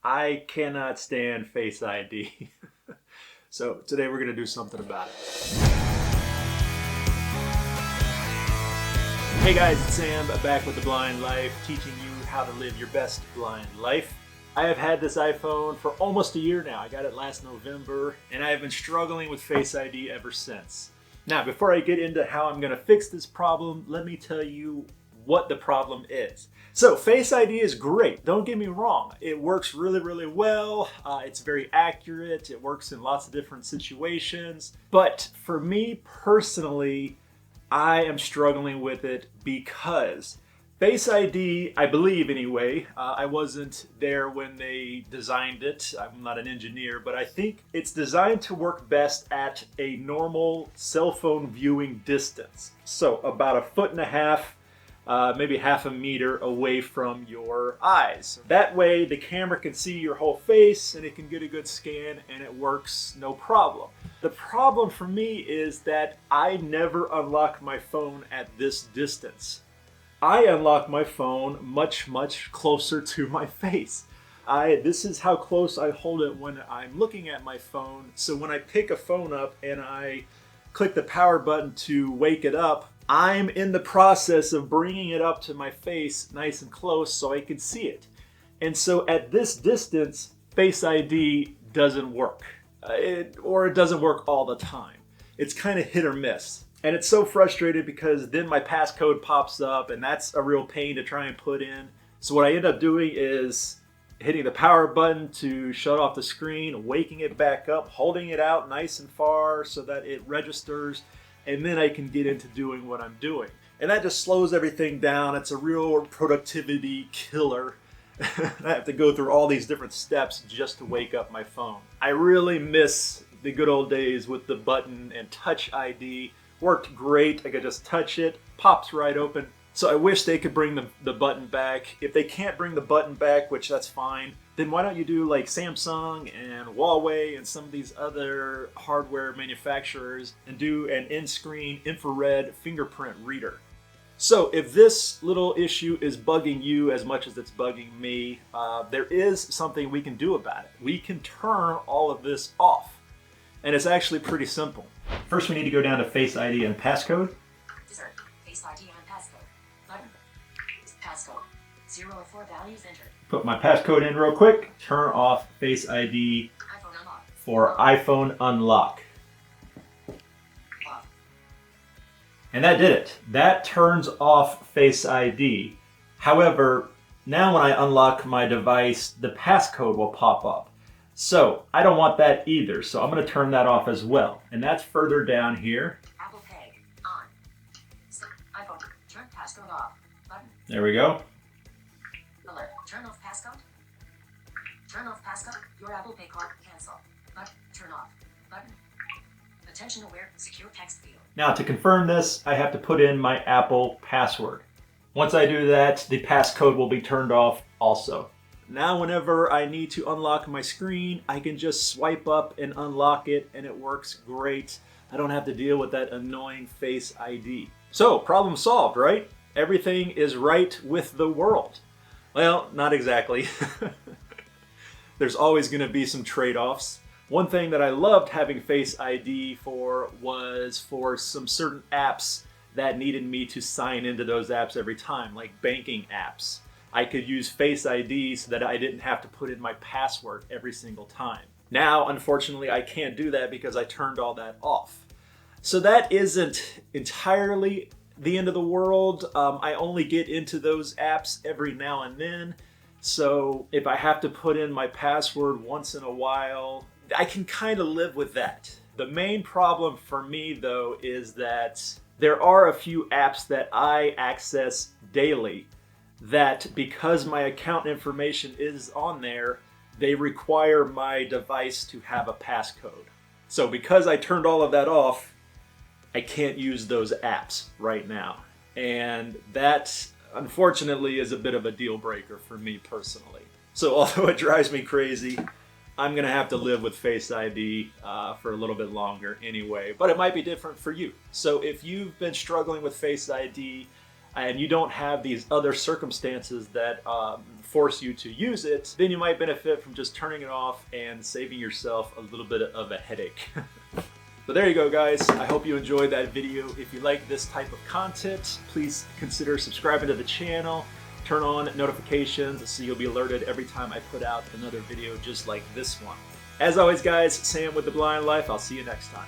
I cannot stand Face ID. So today we're going to do something about it. Hey guys, it's Sam back with The Blind Life, teaching you how to live your best blind life. I have had this iPhone for almost a year now. I got it last November, and I have been struggling with Face ID ever since. Now, before I get into how I'm going to fix this problem, let me tell you what the problem is. So, Face ID is great. Don't get me wrong. It works really, really well. It's very accurate. It works in lots of different situations. But for me personally, I am struggling with it because Face ID, I believe anyway, I wasn't there when they designed it. I'm not an engineer, but I think it's designed to work best at a normal cell phone viewing distance. So about 1.5 feet, maybe half a meter away from your eyes. That way the camera can see your whole face and it can get a good scan and it works no problem. The problem for me is that I never unlock my phone at this distance. I unlock my phone much, much closer to my face. This is how close I hold it when I'm looking at my phone. So when I pick a phone up and I click the power button to wake it up, I'm in the process of bringing it up to my face nice and close so I can see it. And so at this distance, Face ID doesn't work. It doesn't work all the time. It's kind of hit or miss. And it's so frustrating because then my passcode pops up and that's a real pain to try and put in. So what I end up doing is hitting the power button to shut off the screen, waking it back up, holding it out nice and far so that it registers, and then I can get into doing what I'm doing. And that just slows everything down. It's a real productivity killer. I have to go through all these different steps just to wake up my phone. I really miss the good old days with the button and Touch ID. Worked great. I could just touch it, pops right open. So I wish they could bring the button back. If they can't bring the button back, which that's fine, then why don't you do like Samsung and Huawei and some of these other hardware manufacturers and do an in-screen infrared fingerprint reader. So if this little issue is bugging you as much as it's bugging me, there is something we can do about it. We can turn all of this off. And it's actually pretty simple. First, we need to go down to Face ID and passcode. Insert Face ID and passcode. Button. Passcode. 0 or 4 values entered. Put my passcode in real quick. Turn off Face ID iPhone unlock. For iPhone unlock. Off. And that did it. That turns off Face ID. However, now when I unlock my device, the passcode will pop up. So I don't want that either, so I'm going to turn that off as well. And that's further down here. Apple Pay on. iPhone. Turn passcode off. Button. There we go. Alert. Turn off passcode. Turn off passcode. Your Apple Pay card. Cancel. Button. Turn off. Button. Attention aware. Secure text field. Now to confirm this, I have to put in my Apple password. Once I do that, the passcode will be turned off also. Now whenever I need to unlock my screen, I can just swipe up and unlock it and it works great. I don't have to deal with that annoying Face ID. So, problem solved, right? Everything is right with the world. Well, not exactly. There's always going to be some trade-offs. One thing that I loved having Face ID for was for some certain apps that needed me to sign into those apps every time, like banking apps. I could use Face ID so that I didn't have to put in my password every single time. Now, unfortunately, I can't do that because I turned all that off. So that isn't entirely the end of the world. I only get into those apps every now and then. So if I have to put in my password once in a while, I can kind of live with that. The main problem for me, though, is that there are a few apps that I access daily that because my account information is on there, they require my device to have a passcode. So because I turned all of that off, I can't use those apps right now. And that, unfortunately, is a bit of a deal breaker for me personally. So although it drives me crazy, I'm gonna have to live with Face ID for a little bit longer anyway, but it might be different for you. So if you've been struggling with Face ID, and you don't have these other circumstances that force you to use it, then you might benefit from just turning it off and saving yourself a little bit of a headache. So there you go, guys. I hope you enjoyed that video. If you like this type of content, please consider subscribing to the channel. Turn on notifications so you'll be alerted every time I put out another video just like this one. As always, guys, Sam with The Blind Life. I'll see you next time.